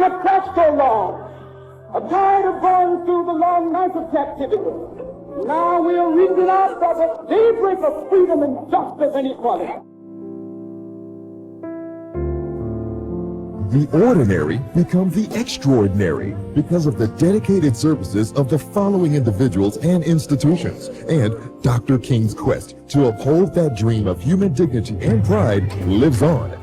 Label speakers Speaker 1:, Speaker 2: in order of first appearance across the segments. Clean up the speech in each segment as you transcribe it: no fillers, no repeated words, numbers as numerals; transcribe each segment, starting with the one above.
Speaker 1: not passed so long. A tide of going through the long night of captivity. Now we are reaching out for the daybreak of freedom and justice and equality.
Speaker 2: The ordinary become the extraordinary because of the dedicated services of the following individuals and institutions, and Dr. King's quest to uphold that dream of human dignity and pride lives on.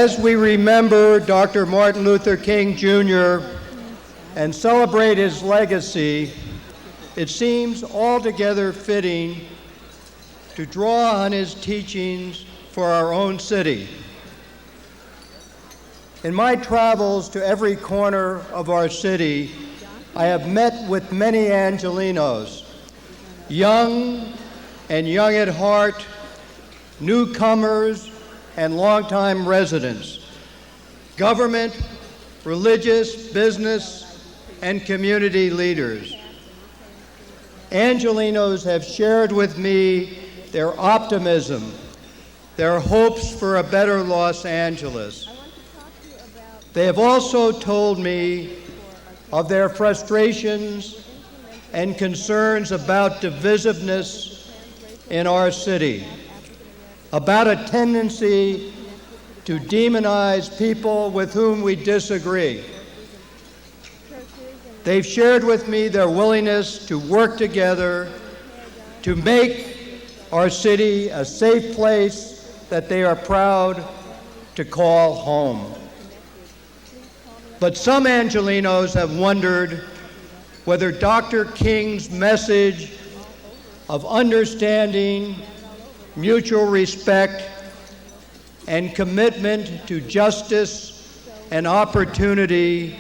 Speaker 3: As we remember Dr. Martin Luther King Jr. and celebrate his legacy, it seems altogether fitting to draw on his teachings for our own city. In my travels to every corner of our city, I have met with many Angelenos, young and young at heart, newcomers and longtime residents, government, religious, business, and community leaders. Angelenos have shared with me their optimism, their hopes for a better Los Angeles. They have also told me of their frustrations and concerns about divisiveness in our city, about a tendency to demonize people with whom we disagree. They've shared with me their willingness to work together to make our city a safe place that they are proud to call home. But some Angelenos have wondered whether Dr. King's message of understanding, mutual respect, and commitment to justice and opportunity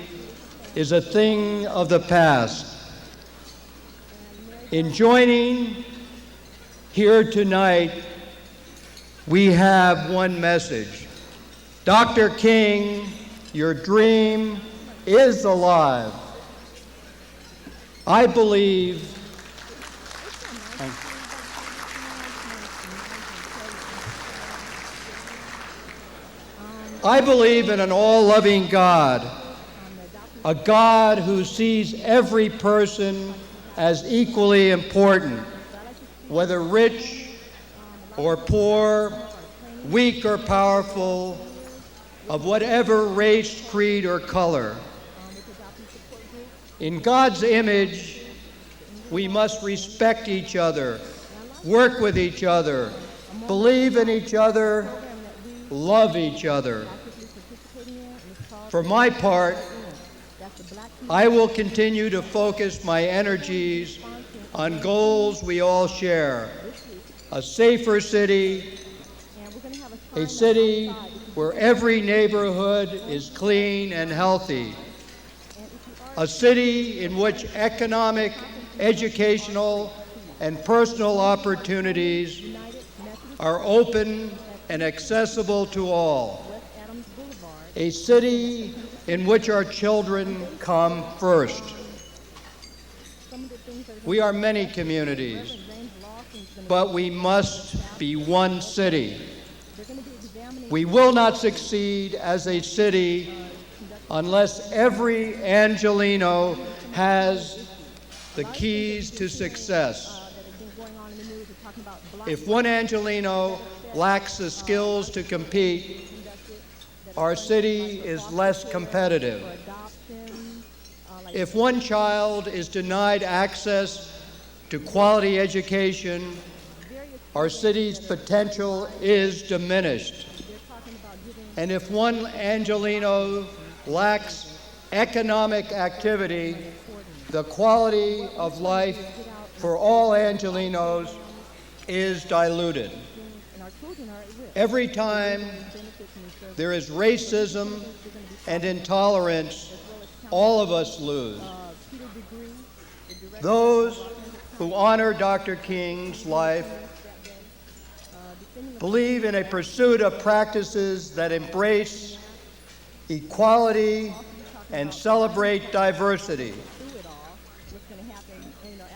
Speaker 3: is a thing of the past. In joining here tonight, we have one message. Dr. King, your dream is alive. I believe in an all-loving God, a God who sees every person as equally important, whether rich or poor, weak or powerful, of whatever race, creed, or color. In God's image, we must respect each other, work with each other, believe in each other, love each other. For my part, I will continue to focus my energies on goals we all share: a safer city, a city where every neighborhood is clean and healthy, a city in which economic, educational, and personal opportunities are open and accessible to all, a city in which our children come first. We are many communities, but we must be one city. We will not succeed as a city unless every Angeleno has the keys to success. If one Angeleno lacks the skills to compete, our city is less competitive. If one child is denied access to quality education, our city's potential is diminished. And if one Angeleno lacks economic activity, the quality of life for all Angelenos is diluted. Every time there is racism and intolerance, all of us lose. Those who honor Dr. King's life believe in a pursuit of practices that embrace equality and celebrate diversity.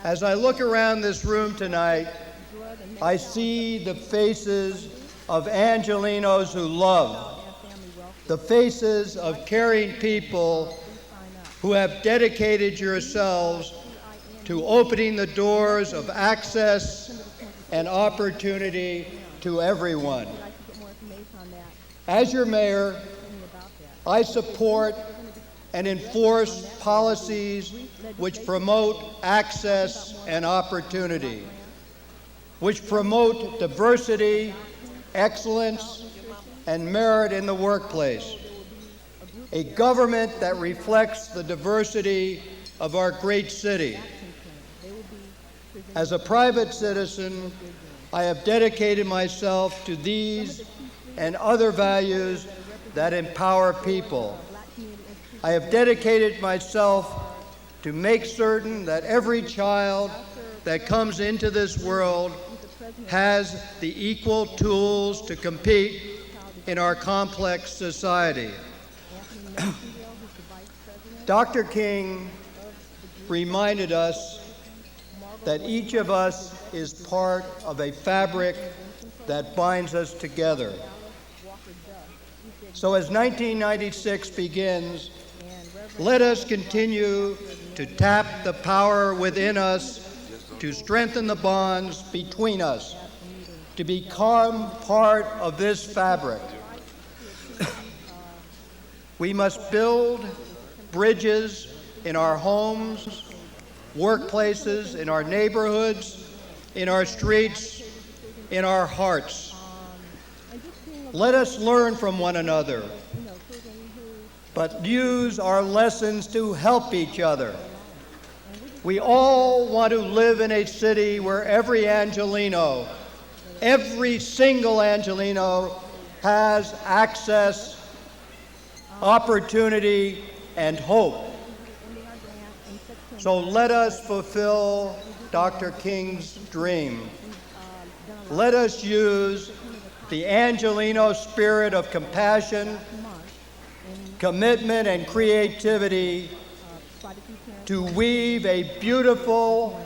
Speaker 3: As I look around this room tonight, I see the faces of Angelenos who love, the faces of caring people who have dedicated yourselves to opening the doors of access and opportunity to everyone. As your mayor, I support and enforce policies which promote access and opportunity, which promote diversity, excellence, and merit in the workplace, a government that reflects the diversity of our great city. As a private citizen, I have dedicated myself to these and other values that empower people. I have dedicated myself to make certain that every child that comes into this world has the equal tools to compete in our complex society. Dr. King reminded us that each of us is part of a fabric that binds us together. So as 1996 begins, let us continue to tap the power within us to strengthen the bonds between us, to become part of this fabric. We must build bridges in our homes, workplaces, in our neighborhoods, in our streets, in our hearts. Let us learn from one another, but use our lessons to help each other. We all want to live in a city where every Angelino, every single Angelino, has access, opportunity, and hope. So let us fulfill Dr. King's dream. Let us use the Angelino spirit of compassion, commitment, and creativity to weave a beautiful,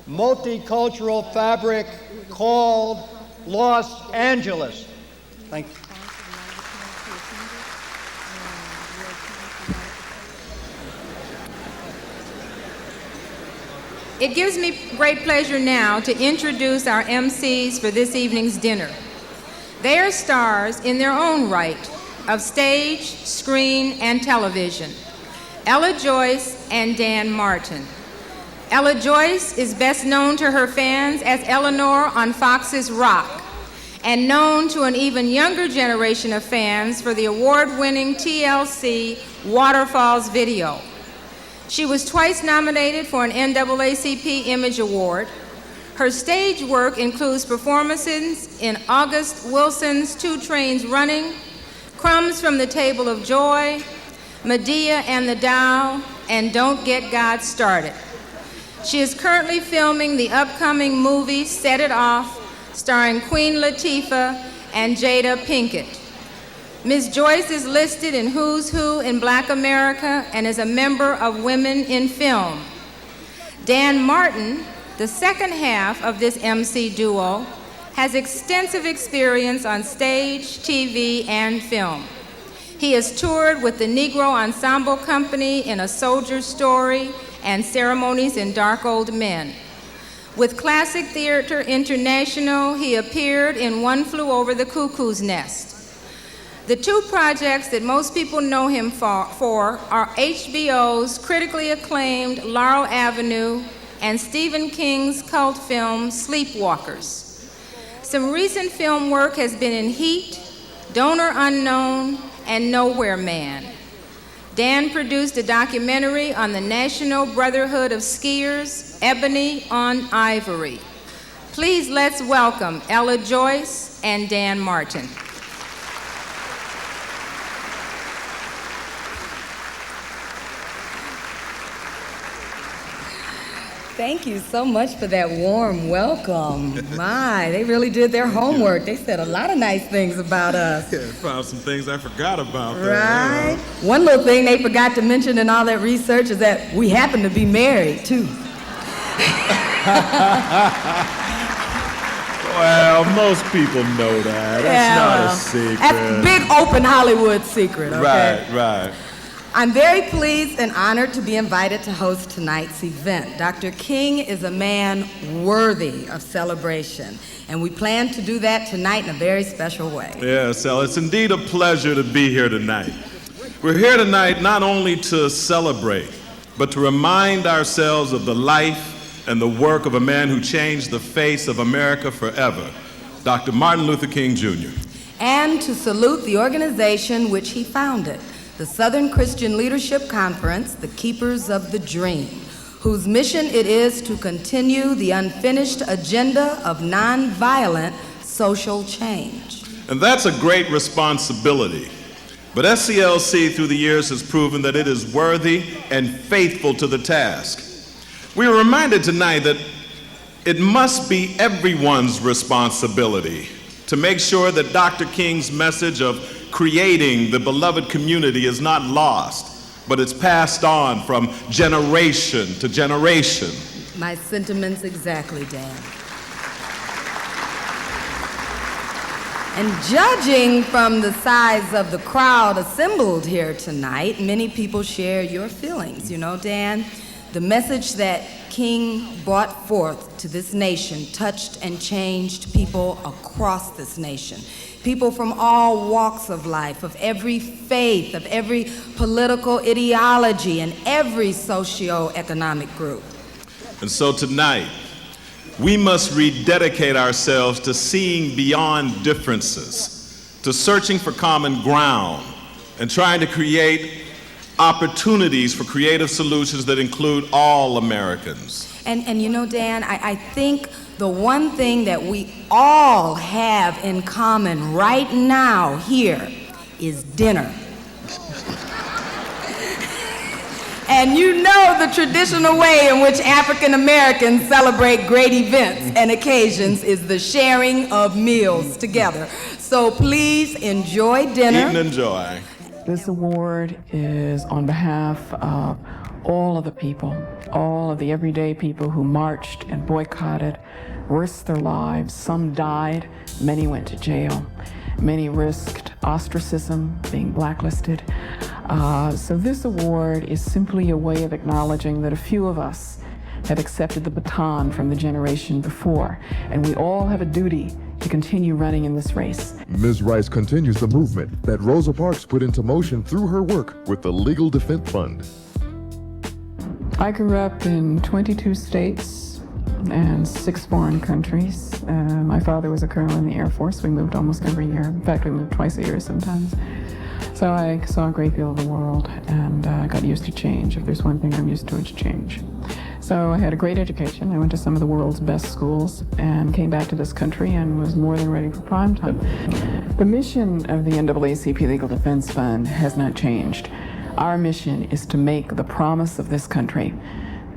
Speaker 3: multicultural fabric called Los Angeles. Thank you.
Speaker 4: It gives me great pleasure now to introduce our MCs for this evening's dinner. They are stars in their own right of stage, screen, and television. Ella Joyce and Dan Martin. Ella Joyce is best known to her fans as Eleanor on Fox's Rock, and known to an even younger generation of fans for the award-winning TLC Waterfalls video. She was twice nominated for an NAACP Image Award. Her stage work includes performances in August Wilson's 2 Trains Running, Crumbs from the Table of Joy, Medea and the Dow, and Don't Get God Started. She is currently filming the upcoming movie Set It Off, starring Queen Latifah and Jada Pinkett. Ms. Joyce is listed in Who's Who in Black America and is a member of Women in Film. Dan Martin, the second half of this MC duo, has extensive experience on stage, TV, and film. He has toured with the Negro Ensemble Company in A Soldier's Story and Ceremonies in Dark Old Men. With Classic Theater International, he appeared in One Flew Over the Cuckoo's Nest. The 2 projects that most people know him for are HBO's critically acclaimed Laurel Avenue and Stephen King's cult film Sleepwalkers. Some recent film work has been in Heat, Donor Unknown, and Nowhere Man. Dan produced a documentary on the National Brotherhood of Skiers, Ebony on Ivory. Please let's welcome Ella Joyce and Dan Martin.
Speaker 5: Thank you so much for that warm welcome. My, they really did their homework. They said a lot of nice things about us.
Speaker 6: Yeah, found some things I forgot about.
Speaker 5: Right. One little thing they forgot to mention in all that research is that we happen to be married, too.
Speaker 6: Well, most people know that. That's not a secret.
Speaker 5: That's a big open Hollywood secret, okay?
Speaker 6: Right.
Speaker 5: I'm very pleased and honored to be invited to host tonight's event. Dr. King is a man worthy of celebration, and we plan to do that tonight in a very special way.
Speaker 6: Yes, Ella, it's indeed a pleasure to be here tonight. We're here tonight not only to celebrate, but to remind ourselves of the life and the work of a man who changed the face of America forever, Dr. Martin Luther King, Jr.
Speaker 5: and to salute the organization which he founded, the Southern Christian Leadership Conference, the Keepers of the Dream, whose mission it is to continue the unfinished agenda of nonviolent social change.
Speaker 6: And that's a great responsibility. But SCLC through the years has proven that it is worthy and faithful to the task. We are reminded tonight that it must be everyone's responsibility to make sure that Dr. King's message of creating the beloved community is not lost, but it's passed on from generation to generation.
Speaker 5: My sentiments exactly, Dan. And judging from the size of the crowd assembled here tonight, many people share your feelings. You know, Dan, the message that King brought forth to this nation touched and changed people across this nation. People from all walks of life, of every faith, of every political ideology, and every socio-economic group.
Speaker 6: And so tonight, we must rededicate ourselves to seeing beyond differences, to searching for common ground, and trying to create opportunities for creative solutions that include all Americans.
Speaker 5: And you know, Dan, I think the one thing that we all have in common right now here is dinner. And you know the traditional way in which African Americans celebrate great events and occasions is the sharing of meals together. So please enjoy dinner.
Speaker 6: Eat and enjoy.
Speaker 7: This award is on behalf of all of the people, all of the everyday people who marched and boycotted, risked their lives. Some died, many went to jail, many risked ostracism, being blacklisted. So this award is simply a way of acknowledging that a few of us have accepted the baton from the generation before, and we all have a duty to continue running in this race.
Speaker 2: Ms. Rice continues the movement that Rosa Parks put into motion through her work with the Legal Defense Fund.
Speaker 7: I grew up in 22 states and 6 foreign countries. My father was a colonel in the Air Force. We moved almost every year. In fact, we moved twice a year sometimes. So I saw a great deal of the world, and I got used to change. If there's one thing I'm used to, it's change. So I had a great education. I went to some of the world's best schools and came back to this country and was more than ready for prime time. The mission of the NAACP Legal Defense Fund has not changed. Our mission is to make the promise of this country,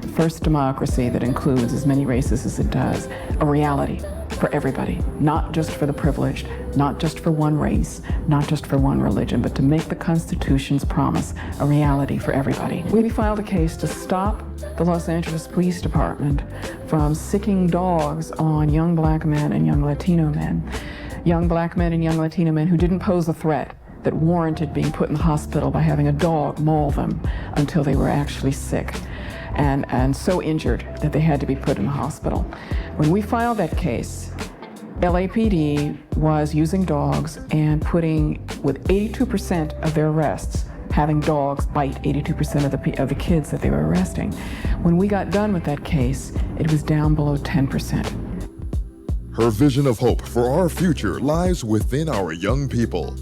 Speaker 7: the first democracy that includes as many races as it does, a reality for everybody, not just for the privileged, not just for one race, not just for one religion, but to make the Constitution's promise a reality for everybody. We filed a case to stop the Los Angeles Police Department from sicking dogs on young black men and young Latino men. Young black men and young Latino men who didn't pose a threat that warranted being put in the hospital by having a dog maul them until they were actually sick and so injured that they had to be put in the hospital. When we filed that case, LAPD was using dogs and putting, with 82% of their arrests, having dogs bite 82% of the kids that they were arresting. When we got done with that case, it was down below 10%.
Speaker 2: Her vision of hope for our future lies within our young people.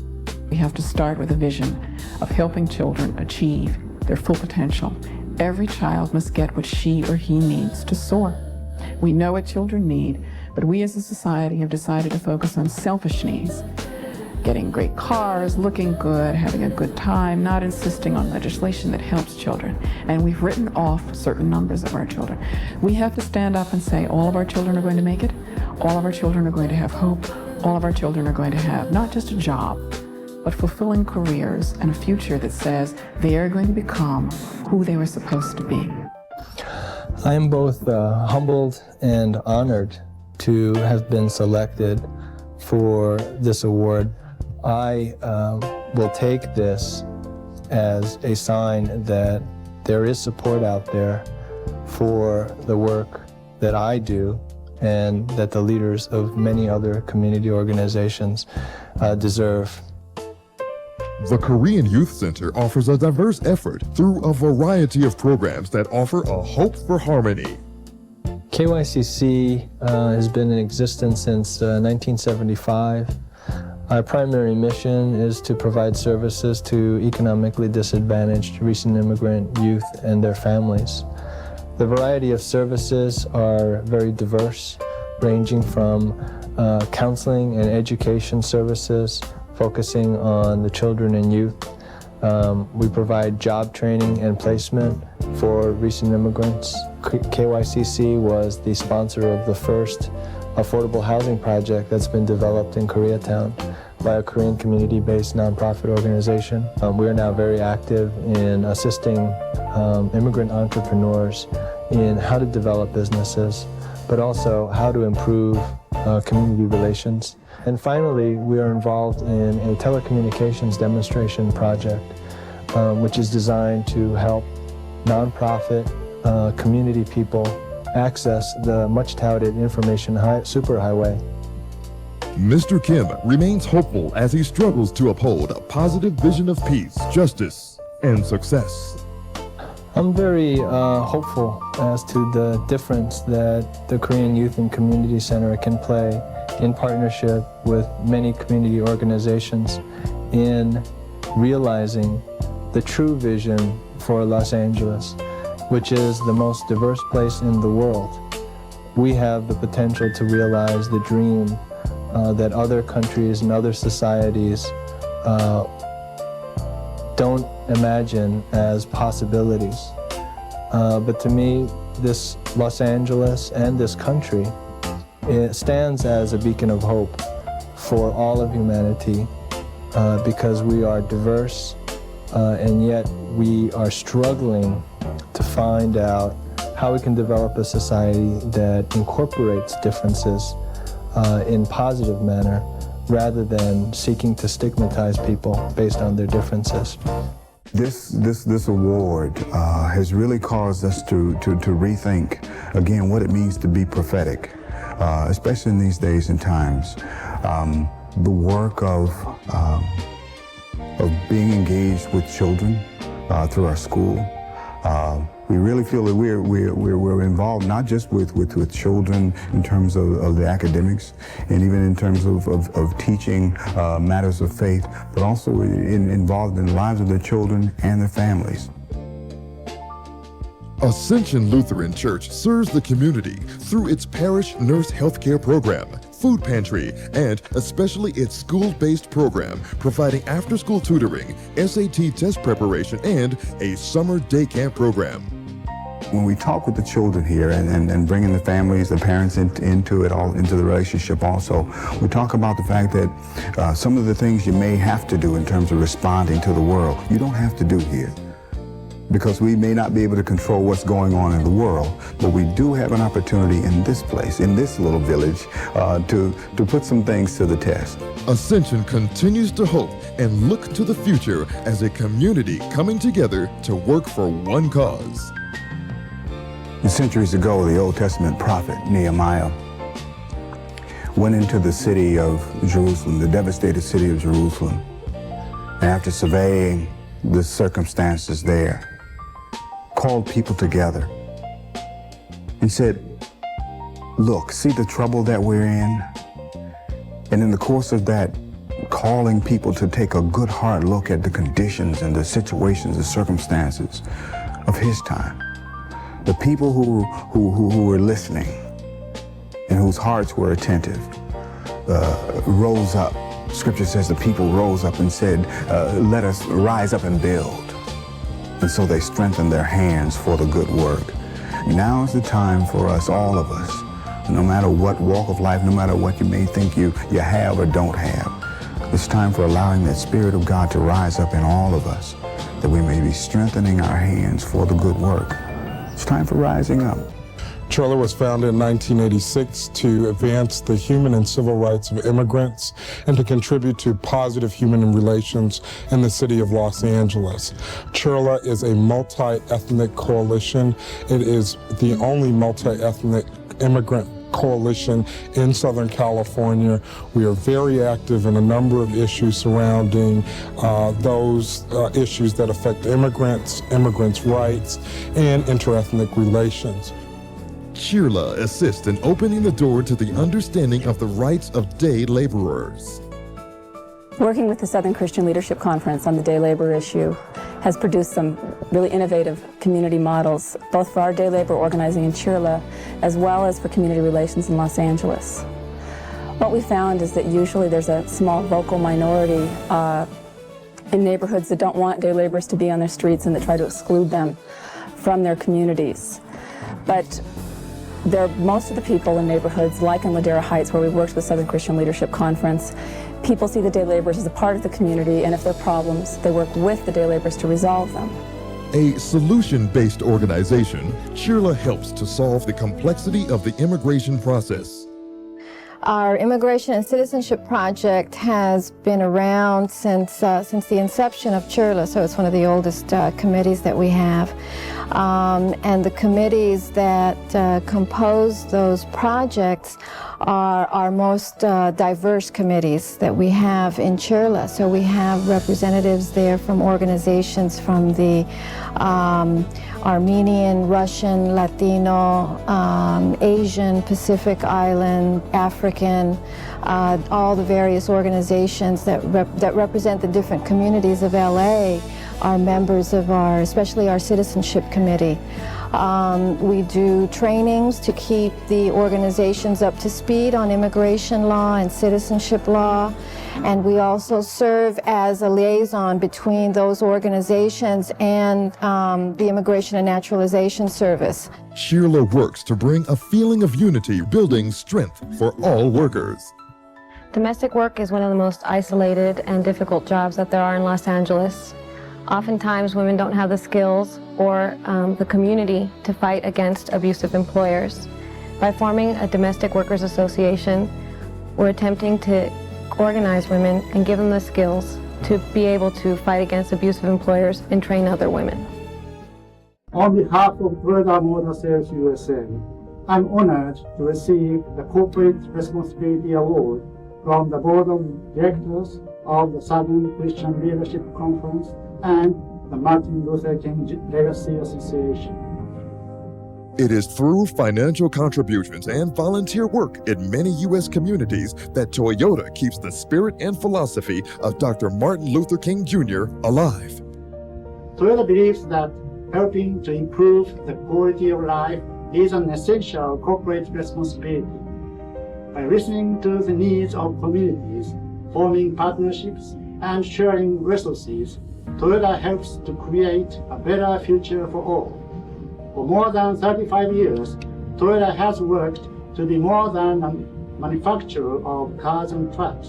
Speaker 7: We have to start with a vision of helping children achieve their full potential. Every child must get what she or he needs to soar. We know what children need, but we as a society have decided to focus on selfish needs. Getting great cars, looking good, having a good time, not insisting on legislation that helps children. And we've written off certain numbers of our children. We have to stand up and say all of our children are going to make it, all of our children are going to have hope, all of our children are going to have not just a job, but fulfilling careers and a future that says they are going to become who they were supposed to be.
Speaker 8: I am both humbled and honored to have been selected for this award. I will take this as a sign that there is support out there for the work that I do and that the leaders of many other community organizations deserve.
Speaker 2: The Korean Youth Center offers a diverse effort through a variety of programs that offer a hope for harmony.
Speaker 8: KYCC has been in existence since 1975. Our primary mission is to provide services to economically disadvantaged recent immigrant youth and their families. The variety of services are very diverse, ranging from counseling and education services, focusing on the children and youth. We provide job training and placement for recent immigrants. KYCC was the sponsor of the first affordable housing project that's been developed in Koreatown by a Korean community-based nonprofit organization. We are now very active in assisting immigrant entrepreneurs in how to develop businesses, but also how to improve community relations. And finally, we are involved in a telecommunications demonstration project, which is designed to help nonprofit community people access the much-touted information superhighway.
Speaker 2: Mr. Kim remains hopeful as he struggles to uphold a positive vision of peace, justice, and success.
Speaker 8: I'm very hopeful as to the difference that the Korean Youth and Community Center can play in partnership with many community organizations in realizing the true vision for Los Angeles, which is the most diverse place in the world. We have the potential to realize the dream that other countries and other societies don't imagine as possibilities. But to me, this Los Angeles and this country, it stands as a beacon of hope for all of humanity because we are diverse and yet we are struggling to find out how we can develop a society that incorporates differences in a positive manner rather than seeking to stigmatize people based on their differences.
Speaker 9: This award has really caused us to rethink again what it means to be prophetic, especially in these days and times. The work of being engaged with children through our school. We really feel that we're involved not just with children in terms of the academics and even in terms of teaching matters of faith, but also involved in the lives of their children and their families.
Speaker 2: Ascension Lutheran Church serves the community through its parish nurse healthcare program, food pantry, and especially its school-based program, providing after-school tutoring, SAT test preparation, and a summer day camp program.
Speaker 9: When we talk with the children here and bringing the families, the parents into it all, into the relationship also, we talk about the fact that some of the things you may have to do in terms of responding to the world, you don't have to do here. Because we may not be able to control what's going on in the world, but we do have an opportunity in this place, in this little village, to put some things to the test.
Speaker 2: Ascension continues to hope and look to the future as a community coming together to work for one cause.
Speaker 9: Centuries ago, the Old Testament prophet Nehemiah went into the city of Jerusalem, the devastated city of Jerusalem, and after surveying the circumstances there, called people together and said, look, see the trouble that we're in? And in the course of that, calling people to take a good hard look at the conditions and the situations, the circumstances of his time. The people who were listening and whose hearts were attentive rose up. Scripture says the people rose up and said, let us rise up and build. And so they strengthened their hands for the good work. Now is the time for us, all of us, no matter what walk of life, no matter what you may think you have or don't have. It's time for allowing that Spirit of God to rise up in all of us, that we may be strengthening our hands for the good work. It's time for rising up.
Speaker 10: Triller was founded in 1986 to advance the human and civil rights of immigrants and to contribute to positive human relations in the city of Los Angeles. Triller is a multi-ethnic coalition. It is the only multi-ethnic immigrant coalition in Southern California. We are very active in a number of issues surrounding those issues that affect immigrants, immigrants' rights, and interethnic relations.
Speaker 2: Chirla assists in opening the door to the understanding of the rights of day laborers.
Speaker 11: Working with the Southern Christian Leadership Conference on the day labor issue has produced some really innovative community models, both for our day labor organizing in Chirla, as well as for community relations in Los Angeles. What we found is that usually there's a small vocal minority in neighborhoods that don't want day laborers to be on their streets and that try to exclude them from their communities. But most of the people in neighborhoods, like in Ladera Heights, where we worked with Southern Christian Leadership Conference, people see the day laborers as a part of the community, and if there are problems, they work with the day laborers to resolve them.
Speaker 2: A solution-based organization, Chirla helps to solve the complexity of the immigration process.
Speaker 12: Our Immigration and Citizenship Project has been around since the inception of Chirla, so it's one of the oldest committees that we have. And the committees that compose those projects are our most diverse committees that we have in Chirla. So we have representatives there from organizations from the Armenian, Russian, Latino, Asian, Pacific Island, African, all the various organizations that represent the different communities of LA are members of especially our Citizenship Committee. We do trainings to keep the organizations up to speed on immigration law and citizenship law, and we also serve as a liaison between those organizations and the Immigration and Naturalization Service.
Speaker 2: Chirla works to bring a feeling of unity, building strength for all workers.
Speaker 13: Domestic work is one of the most isolated and difficult jobs that there are in Los Angeles. Oftentimes, women don't have the skills or the community to fight against abusive employers. By forming a domestic workers association, we're attempting to organize women and give them the skills to be able to fight against abusive employers and train other women.
Speaker 14: On behalf of Toyota Motor Sales USA, I'm honored to receive the Corporate Responsibility Award from the Board of Directors of the Southern Christian Leadership Conference and the Martin Luther King Legacy Association.
Speaker 2: It is through financial contributions and volunteer work in many U.S. communities that Toyota keeps the spirit and philosophy of Dr. Martin Luther King Jr. alive.
Speaker 14: Toyota believes that helping to improve the quality of life is an essential corporate responsibility. By listening to the needs of communities, forming partnerships, and sharing resources, Toyota helps to create a better future for all. For more than 35 years, Toyota has worked to be more than a manufacturer of cars and trucks.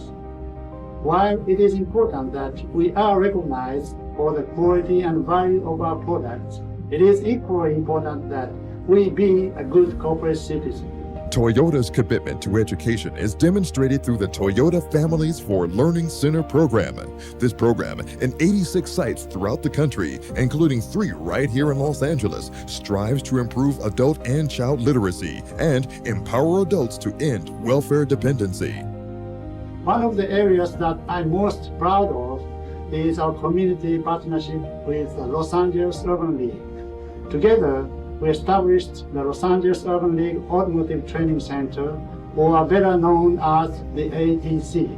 Speaker 14: While it is important that we are recognized for the quality and value of our products, it is equally important that we be a good corporate citizen.
Speaker 2: Toyota's commitment to education is demonstrated through the Toyota Families for Learning Center program. This program, in 86 sites throughout the country, including 3 right here in Los Angeles, strives to improve adult and child literacy and empower adults to end welfare dependency.
Speaker 14: One of the areas that I'm most proud of is our community partnership with the Los Angeles Urban League. Together, we established the Los Angeles Urban League Automotive Training Center, or better known as the ATC.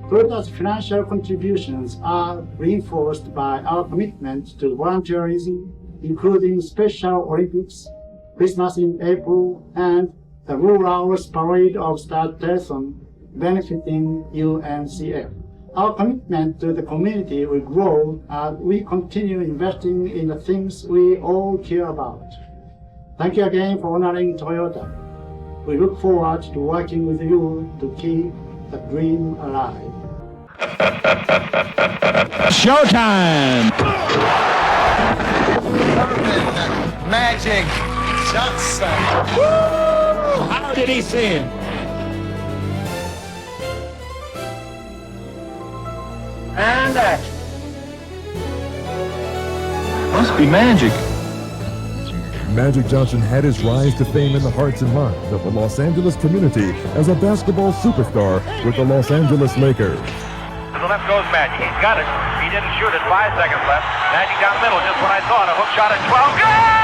Speaker 14: Toyota's financial contributions are reinforced by our commitment to volunteerism, including Special Olympics, Christmas in April, and the Rural Hours Parade of Stars Telethon benefiting UNCF. Our commitment to the community will grow as we continue investing in the things we all care about. Thank you again for honoring Toyota. We look forward to working with you to keep the dream alive.
Speaker 15: Showtime!
Speaker 16: Magic Johnson.
Speaker 15: How did he see him?
Speaker 16: And action.
Speaker 15: Must be magic.
Speaker 2: Magic Johnson had his rise to fame in the hearts and minds of the Los Angeles community as a basketball superstar with the Los Angeles Lakers.
Speaker 17: To the left goes Magic. He's got it. He didn't shoot it. 5 seconds left. Magic down the middle, just what I thought. A hook shot at 12. Good!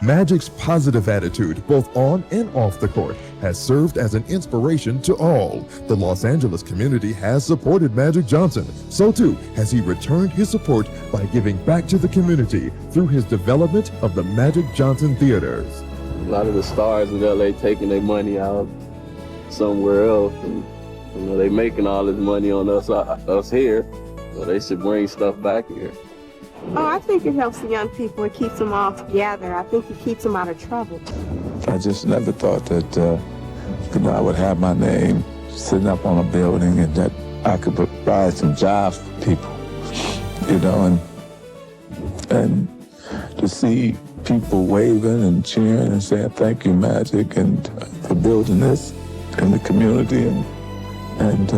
Speaker 2: Magic's positive attitude, both on and off the court, has served as an inspiration to all. The Los Angeles community has supported Magic Johnson. So too has he returned his support by giving back to the community through his development of the Magic Johnson Theaters.
Speaker 18: A lot of the stars in LA taking their money out somewhere else, and they making all this money on us here, so they should bring stuff back here.
Speaker 19: Oh, I think it helps the young people. It keeps them all together. I think it keeps them out of trouble.
Speaker 20: I just never thought that I would have my name sitting up on a building and that I could provide some jobs for people, and to see people waving and cheering and saying thank you, Magic, and for building this in the community, and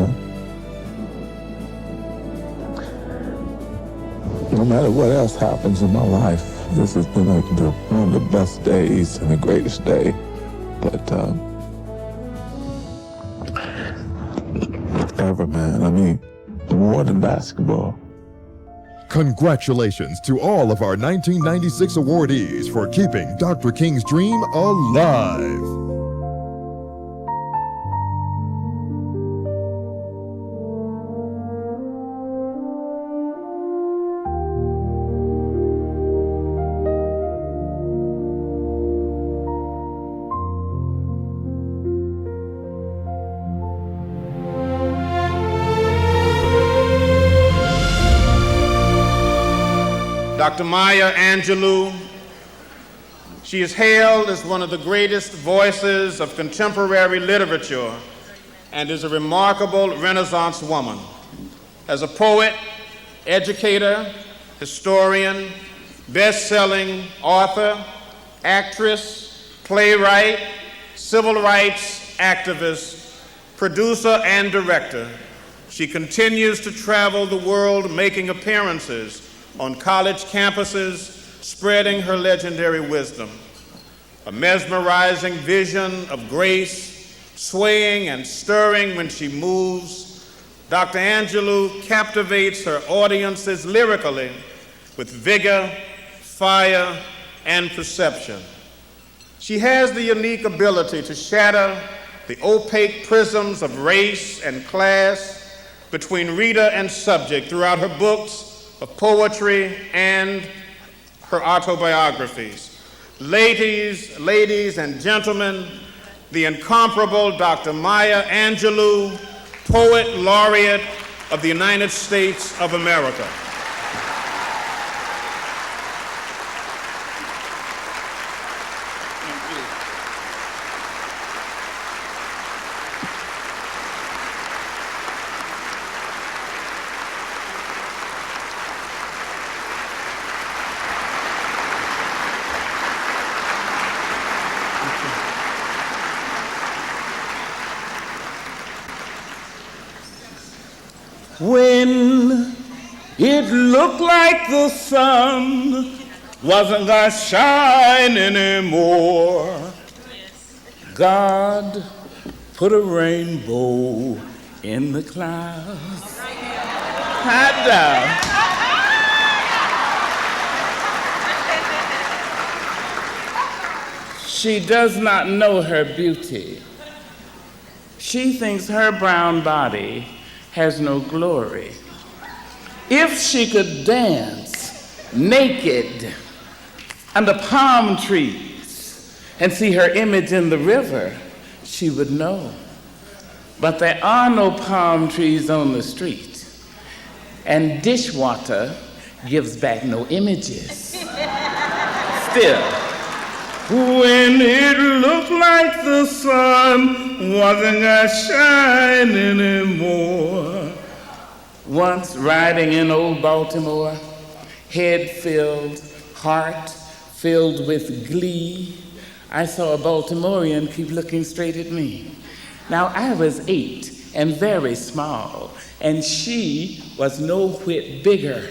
Speaker 20: no matter what else happens in my life, this has been one of the best days and the greatest day that ever, man. I mean, more than basketball.
Speaker 2: Congratulations to all of our 1996 awardees for keeping Dr. King's dream alive.
Speaker 21: Dr. Maya Angelou, she is hailed as one of the greatest voices of contemporary literature and is a remarkable Renaissance woman. As a poet, educator, historian, best-selling author, actress, playwright, civil rights activist, producer, and director, she continues to travel the world making appearances on college campuses, spreading her legendary wisdom. A mesmerizing vision of grace, swaying and stirring when she moves, Dr. Angelou captivates her audiences lyrically with vigor, fire, and perception. She has the unique ability to shatter the opaque prisms of race and class between reader and subject throughout her books of poetry and her autobiographies. Ladies and gentlemen, the incomparable Dr. Maya Angelou, Poet Laureate of the United States of America.
Speaker 22: When it looked like the sun wasn't gonna shine anymore, God put a rainbow in the clouds. Hot down. She does not know her beauty. She thinks her brown body has no glory. If she could dance naked under palm trees and see her image in the river, she would know. But there are no palm trees on the street, and dishwater gives back no images. Still, when it looked like the sun wasn't gonna shine anymore. Once riding in old Baltimore, head filled, heart filled with glee, I saw a Baltimorean keep looking straight at me. Now I was 8 and very small, and she was no whit bigger.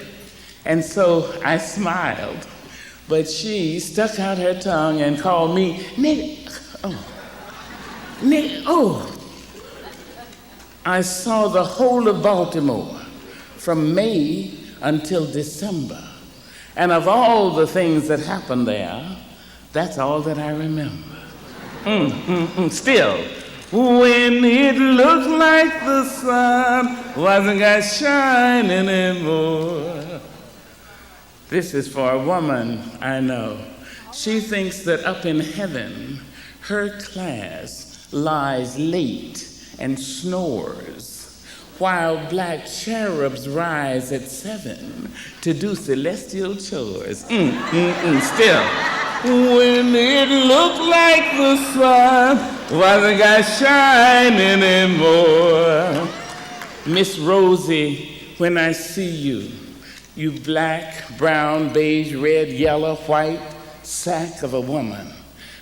Speaker 22: And so I smiled, but she stuck out her tongue and called me nigger. I saw the whole of Baltimore from May until December. And of all the things that happened there, That's all that I remember. Still, when it looked like the sun wasn't gonna shine anymore. This is for a woman I know. She thinks that up in heaven, her class lies late and snores, while black cherubs rise at 7 to do celestial chores. Still, when it looked like the sun wasn't gonna shine anymore. Miss Rosie, when I see you, you black, brown, beige, red, yellow, white sack of a woman.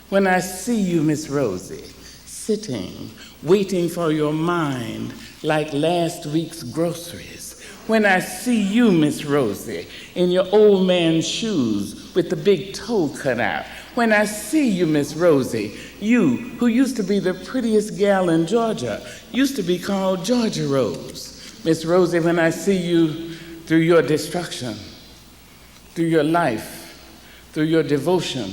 Speaker 22: When I see you, Miss Rosie, sitting, waiting for your mind like last week's groceries. When I see you, Miss Rosie, in your old man's shoes with the big toe cut out. When I see you, Miss Rosie, you who used to be the prettiest gal in Georgia, used to be called Georgia Rose. Miss Rosie, when I see you through your destruction, through your life, through your devotion,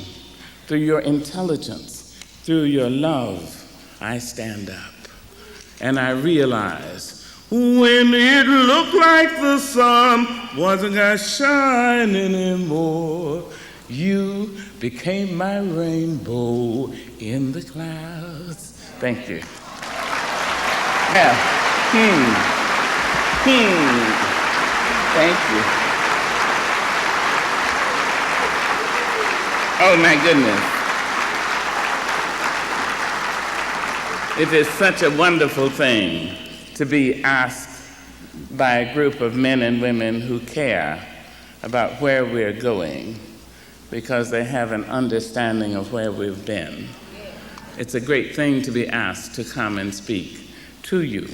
Speaker 22: through your intelligence, through your love, I stand up and I realize when it looked like the sun wasn't gonna shine anymore, you became my rainbow in the clouds. Thank you. Yeah. Thank you. Oh my goodness. It is such a wonderful thing to be asked by a group of men and women who care about where we're going because they have an understanding of where we've been. It's a great thing to be asked to come and speak to you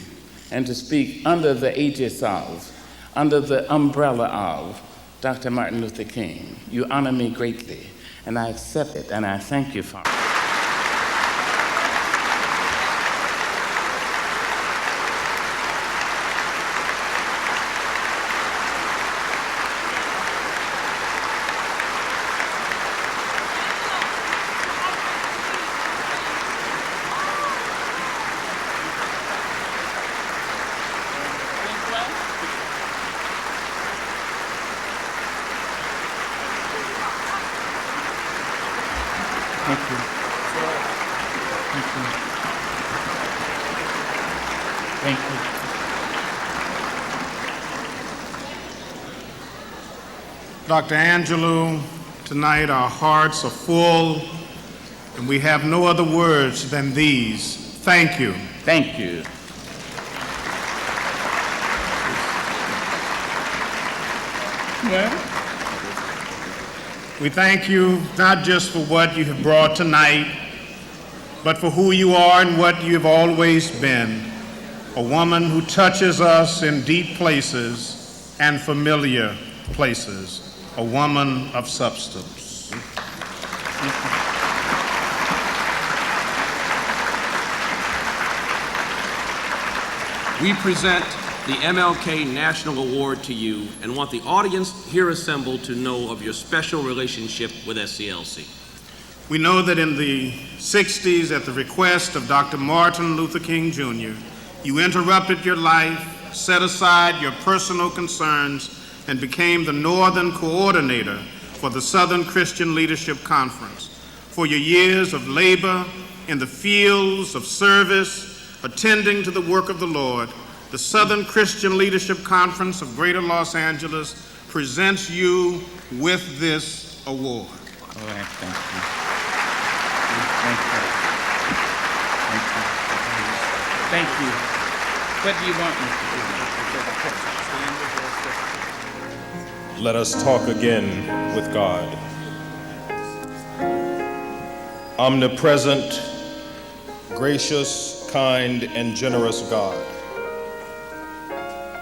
Speaker 22: and to speak under the aegis of, under the umbrella of Dr. Martin Luther King. You honor me greatly, and I accept it, and I thank you for it.
Speaker 21: Dr. Angelou, tonight our hearts are full, and we have no other words than these. Thank you.
Speaker 22: Thank you. Well,
Speaker 21: we thank you not just for what you have brought tonight, but for who you are and what you have always been, a woman who touches us in deep places and familiar places. A woman of substance.
Speaker 1: We present the MLK National Award to you and want the audience here assembled to know of your special relationship with SCLC.
Speaker 21: We know that in the 60s, at the request of Dr. Martin Luther King Jr., you interrupted your life, set aside your personal concerns, and became the Northern Coordinator for the Southern Christian Leadership Conference. For your years of labor in the fields of service, attending to the work of the Lord, the Southern Christian Leadership Conference of Greater Los Angeles presents you with this award.
Speaker 22: All right, thank you. Thank you. What do you want me to do?
Speaker 3: Let us talk again with God. Omnipresent, gracious, kind, and generous God,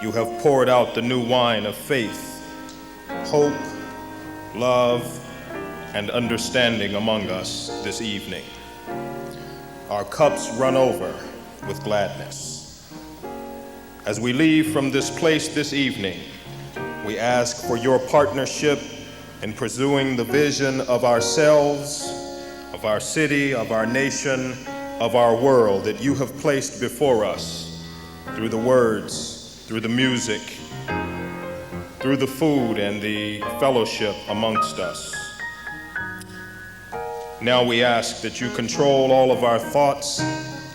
Speaker 3: you have poured out the new wine of faith, hope, love, and understanding among us this evening. Our cups run over with gladness. As we leave from this place this evening, we ask for your partnership in pursuing the vision of ourselves of our city, of our nation, of our world that you have placed before us through the words, through the music, through the food and the fellowship amongst us. Now we ask that you control all of our thoughts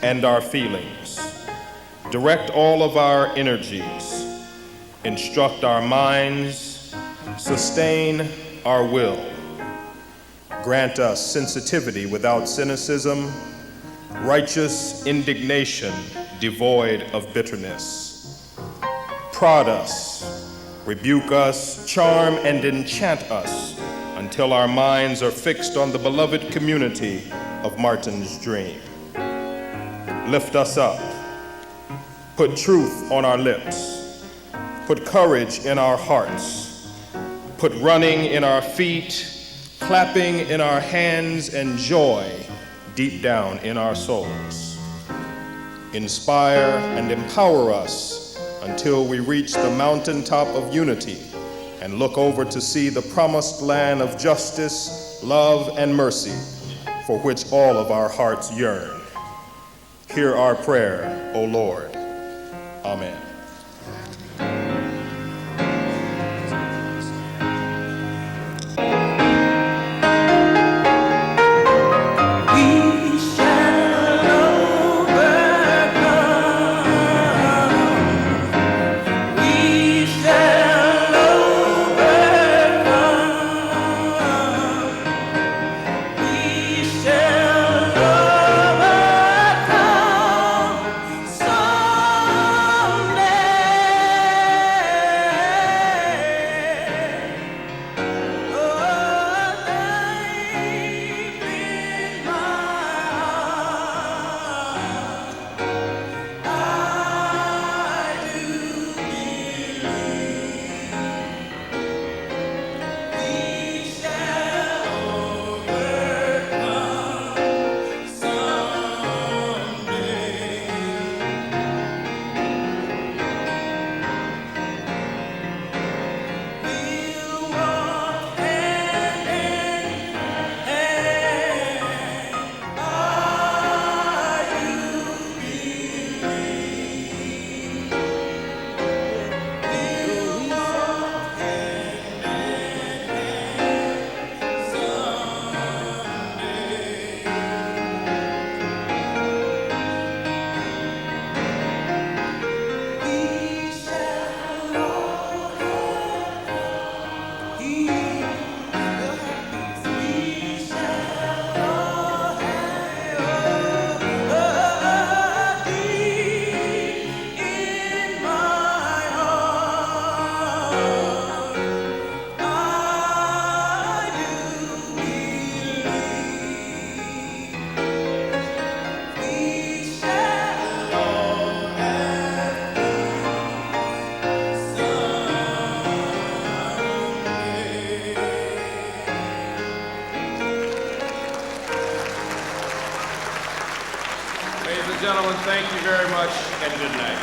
Speaker 3: and our feelings, direct all of our energies, instruct our minds, sustain our will. Grant us sensitivity without cynicism, righteous indignation devoid of bitterness. Prod us, rebuke us, charm and enchant us until our minds are fixed on the beloved community of Martin's dream. Lift us up, put truth on our lips, put courage in our hearts, put running in our feet, clapping in our hands, and joy deep down in our souls. Inspire and empower us until we reach the mountaintop of unity and look over to see the promised land of justice, love, and mercy for which all of our hearts yearn. Hear our prayer, O Lord. Amen.
Speaker 1: Ladies and gentlemen, thank you very much and good night.